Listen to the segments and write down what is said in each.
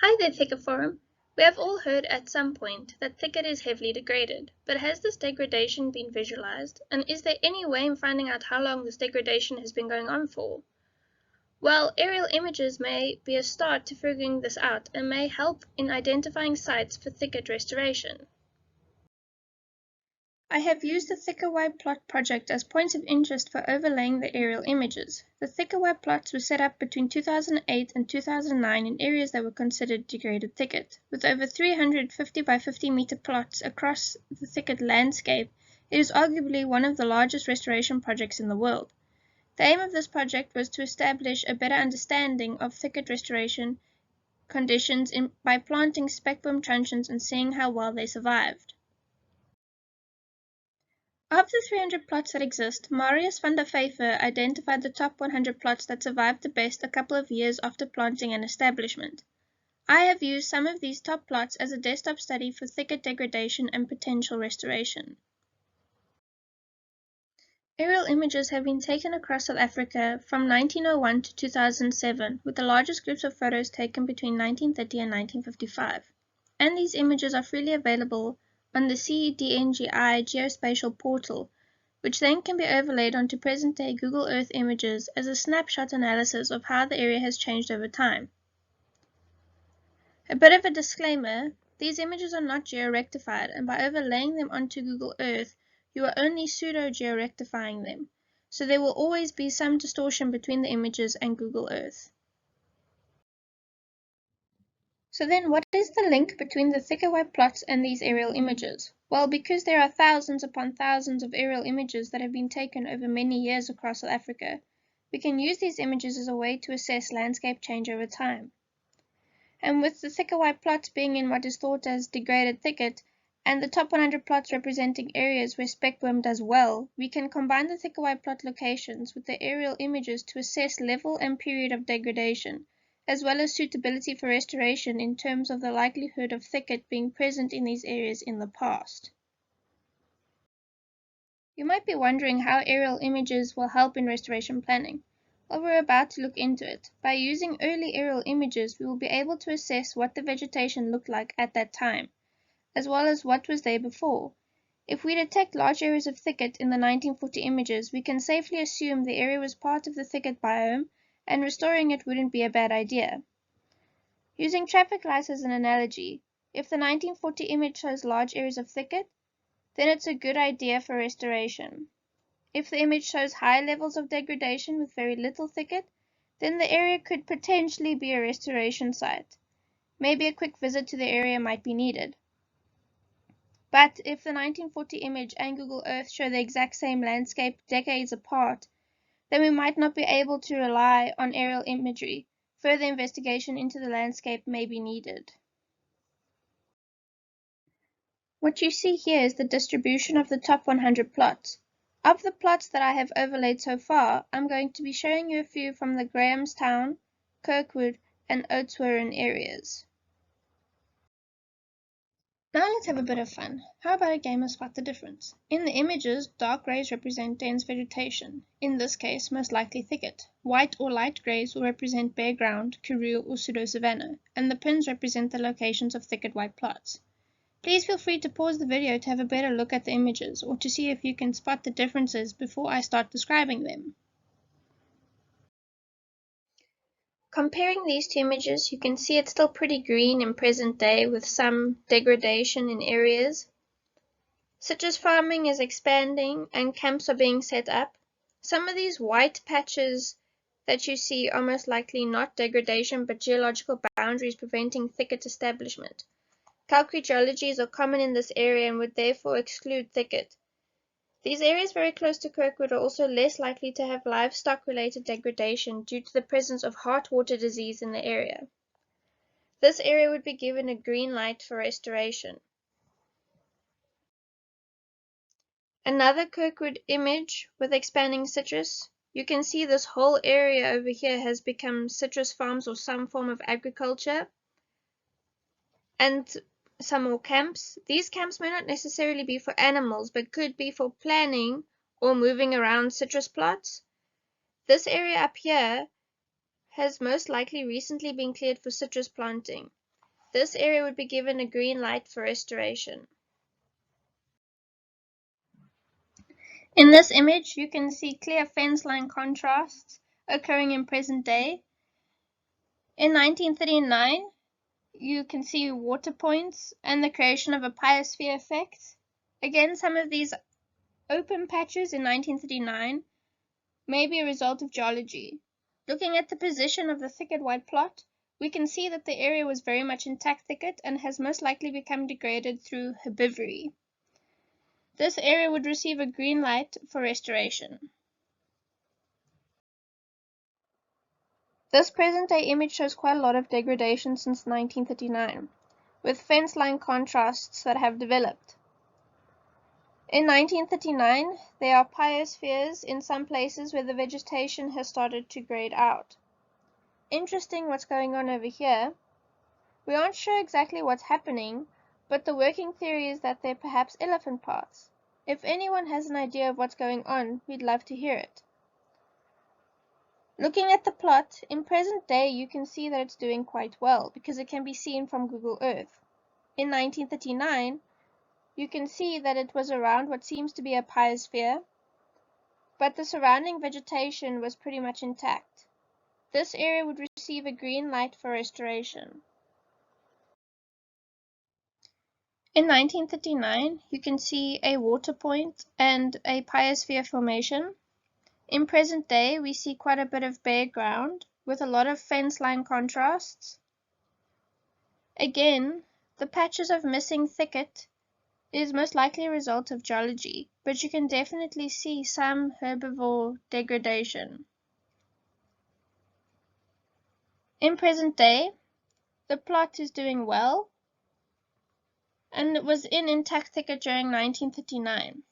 Hi there, Thicket Forum. We have all heard at some point that thicket is heavily degraded, but has this degradation been visualized, and is there any way in finding out how long this degradation has been going on for? Well, aerial images may be a start to figuring this out and may help in identifying sites for thicket restoration. I have used the Thicker Wide Plot project as points of interest for overlaying the aerial images. The Thicker Wide plots were set up between 2008 and 2009 in areas that were considered degraded thicket. With over 350 by 50 meter plots across the thicket landscape, it is arguably one of the largest restoration projects in the world. The aim of this project was to establish a better understanding of thicket restoration conditions by planting specboom truncheons and seeing how well they survived. Of the 300 plots that exist, Marius van der Vyver identified the top 100 plots that survived the best a couple of years after planting and establishment. I have used some of these top plots as a desktop study for thicket degradation and potential restoration. Aerial images have been taken across South Africa from 1901 to 2007, with the largest groups of photos taken between 1930 and 1955. And these images are freely available on the CDNGI geospatial portal, which then can be overlaid onto present-day Google Earth images as a snapshot analysis of how the area has changed over time. A bit of a disclaimer, these images are not geo-rectified, and by overlaying them onto Google Earth, you are only pseudo-geo-rectifying them, so there will always be some distortion between the images and Google Earth. So then what is the link between the thicker wide plots and these aerial images? Well, because there are thousands upon thousands of aerial images that have been taken over many years across South Africa, we can use these images as a way to assess landscape change over time. And with the thicker wide plots being in what is thought as degraded thicket, and the top 100 plots representing areas where specboom does well, we can combine the thicker wide plot locations with the aerial images to assess level and period of degradation, as well as suitability for restoration in terms of the likelihood of thicket being present in these areas in the past. You might be wondering how aerial images will help in restoration planning. Well, we're about to look into it. By using early aerial images, we will be able to assess what the vegetation looked like at that time, as well as what was there before. If we detect large areas of thicket in the 1940 images, we can safely assume the area was part of the thicket biome, and restoring it wouldn't be a bad idea. Using traffic lights as an analogy, if the 1940 image shows large areas of thicket, then it's a good idea for restoration. If the image shows high levels of degradation with very little thicket, then the area could potentially be a restoration site. Maybe a quick visit to the area might be needed. But if the 1940 image and Google Earth show the exact same landscape decades apart, then we might not be able to rely on aerial imagery. Further investigation into the landscape may be needed. What you see here is the distribution of the top 100 plots. Of the plots that I have overlaid so far, I'm going to be showing you a few from the Grahamstown, Kirkwood, and Oudtshoorn areas. Now let's have a bit of fun. How about a game of spot the difference? In the images, dark grays represent dense vegetation, in this case most likely thicket. White or light grays will represent bare ground, karoo or pseudo-savanna, and the pins represent the locations of thicket-wide plots. Please feel free to pause the video to have a better look at the images or to see if you can spot the differences before I start describing them. Comparing these two images, you can see it's still pretty green in present day with some degradation in areas. Citrus farming is expanding and camps are being set up. Some of these white patches that you see are most likely not degradation but geological boundaries preventing thicket establishment. Calcrete geologies are common in this area and would therefore exclude thicket. These areas very close to Kirkwood are also less likely to have livestock-related degradation due to the presence of heartwater disease in the area. This area would be given a green light for restoration. Another Kirkwood image with expanding citrus. You can see this whole area over here has become citrus farms or some form of agriculture. And some more camps. These camps may not necessarily be for animals, but could be for planning or moving around citrus plots. This area up here has most likely recently been cleared for citrus planting. this area would be given a green light for restoration. In this image, you can see clear fence line contrasts occurring in present day. In 1939, you can see water points and the creation of a biosphere effect. Again, some of these open patches in 1939 may be a result of geology. Looking at the position of the thicket white plot, we can see that the area was very much intact thicket and has most likely become degraded through herbivory. This area would receive a green light for restoration. This present-day image shows quite a lot of degradation since 1939, with fence line contrasts that have developed. In 1939, there are biospheres in some places where the vegetation has started to grade out. Interesting what's going on over here. We aren't sure exactly what's happening, but the working theory is that they're perhaps elephant parts. If anyone has an idea of what's going on, we'd love to hear it. Looking at the plot, in present day you can see that it's doing quite well because it can be seen from Google Earth. In 1939, you can see that it was around what seems to be a biosphere, but the surrounding vegetation was pretty much intact. This area would receive a green light for restoration. In 1939, you can see a water point and a biosphere formation. In present day, we see quite a bit of bare ground with a lot of fence line contrasts. Again, the patches of missing thicket is most likely a result of geology, but you can definitely see some herbivore degradation. In present day, the plot is doing well, and it was in intact thicket during 1939.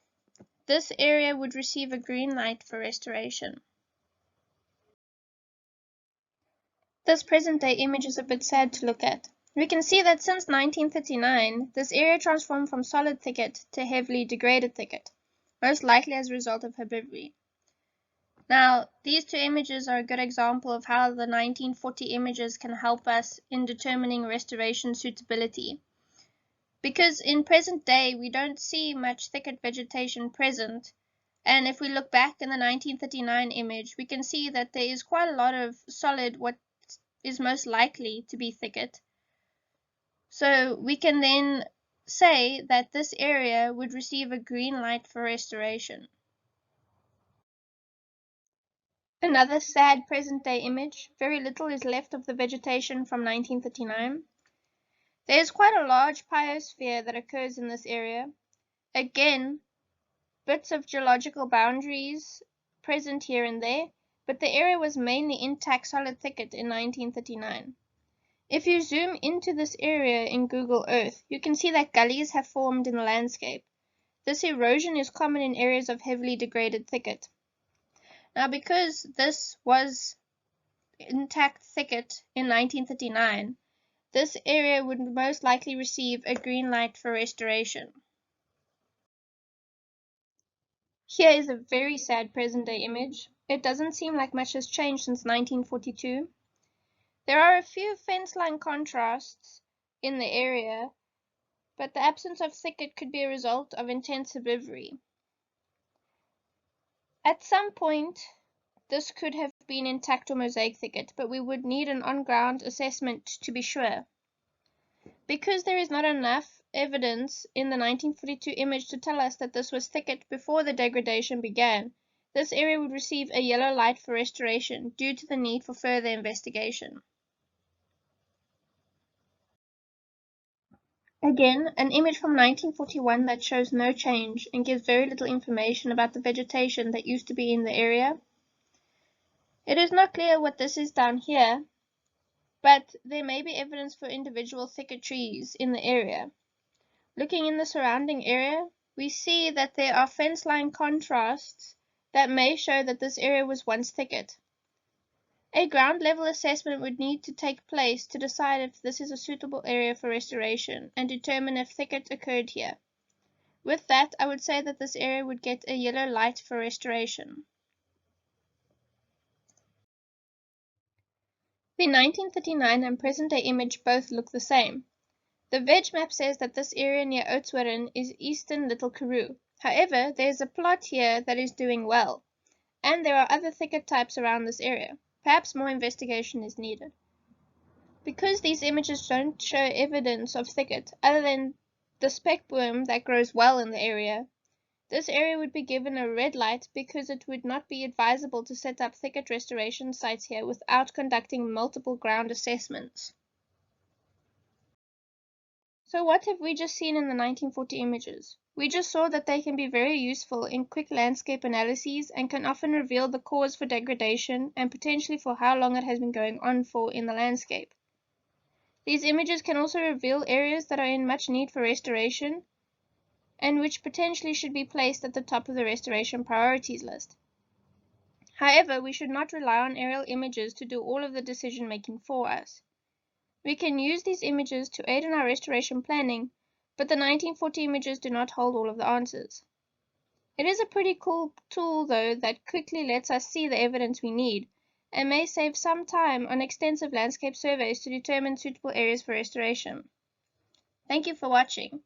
This area would receive a green light for restoration. This present-day image is a bit sad to look at. We can see that since 1939, this area transformed from solid thicket to heavily degraded thicket, most likely as a result of herbivory. Now, these two images are a good example of how the 1940 images can help us in determining restoration suitability. Because in present day, we don't see much thicket vegetation present, and if we look back in the 1939 image, we can see that there is quite a lot of solid, what is most likely to be thicket. So we can then say that this area would receive a green light for restoration. Another sad present-day image. Very little is left of the vegetation from 1939. There is quite a large biosphere that occurs in this area. Again, bits of geological boundaries present here and there, but the area was mainly intact solid thicket in 1939. If you zoom into this area in Google Earth, you can see that gullies have formed in the landscape. This erosion is common in areas of heavily degraded thicket. Now, because this was intact thicket in 1939, this area would most likely receive a green light for restoration. Here is a very sad present-day image. It doesn't seem like much has changed since 1942. There are a few fence line contrasts in the area, but the absence of thicket could be a result of intense herbivory. At some point, this could have been intact or mosaic thicket, but we would need an on-ground assessment to be sure. Because there is not enough evidence in the 1942 image to tell us that this was thicket before the degradation began, this area would receive a yellow light for restoration due to the need for further investigation. Again, an image from 1941 that shows no change and gives very little information about the vegetation that used to be in the area. It is not clear what this is down here, but there may be evidence for individual thicket trees in the area. Looking in the surrounding area, we see that there are fence line contrasts that may show that this area was once thicket. A ground level assessment would need to take place to decide if this is a suitable area for restoration and determine if thicket occurred here. With that, I would say that this area would get a yellow light for restoration. The 1939 and present-day image both look the same. The veg map says that this area near Oudtshoorn is eastern Little Karoo. However, there is a plot here that is doing well, and there are other thicket types around this area. Perhaps more investigation is needed. Because these images don't show evidence of thicket other than the speckworm that grows well in the area, this area would be given a red light because it would not be advisable to set up thicket restoration sites here without conducting multiple ground assessments. So what have we just seen in the 1940 images? We just saw that they can be very useful in quick landscape analyses and can often reveal the cause for degradation and potentially for how long it has been going on for in the landscape. These images can also reveal areas that are in much need for restoration and which potentially should be placed at the top of the restoration priorities list. However, we should not rely on aerial images to do all of the decision making for us. We can use these images to aid in our restoration planning, but the 1940 images do not hold all of the answers. It is a pretty cool tool, though, that quickly lets us see the evidence we need, and may save some time on extensive landscape surveys to determine suitable areas for restoration. Thank you for watching.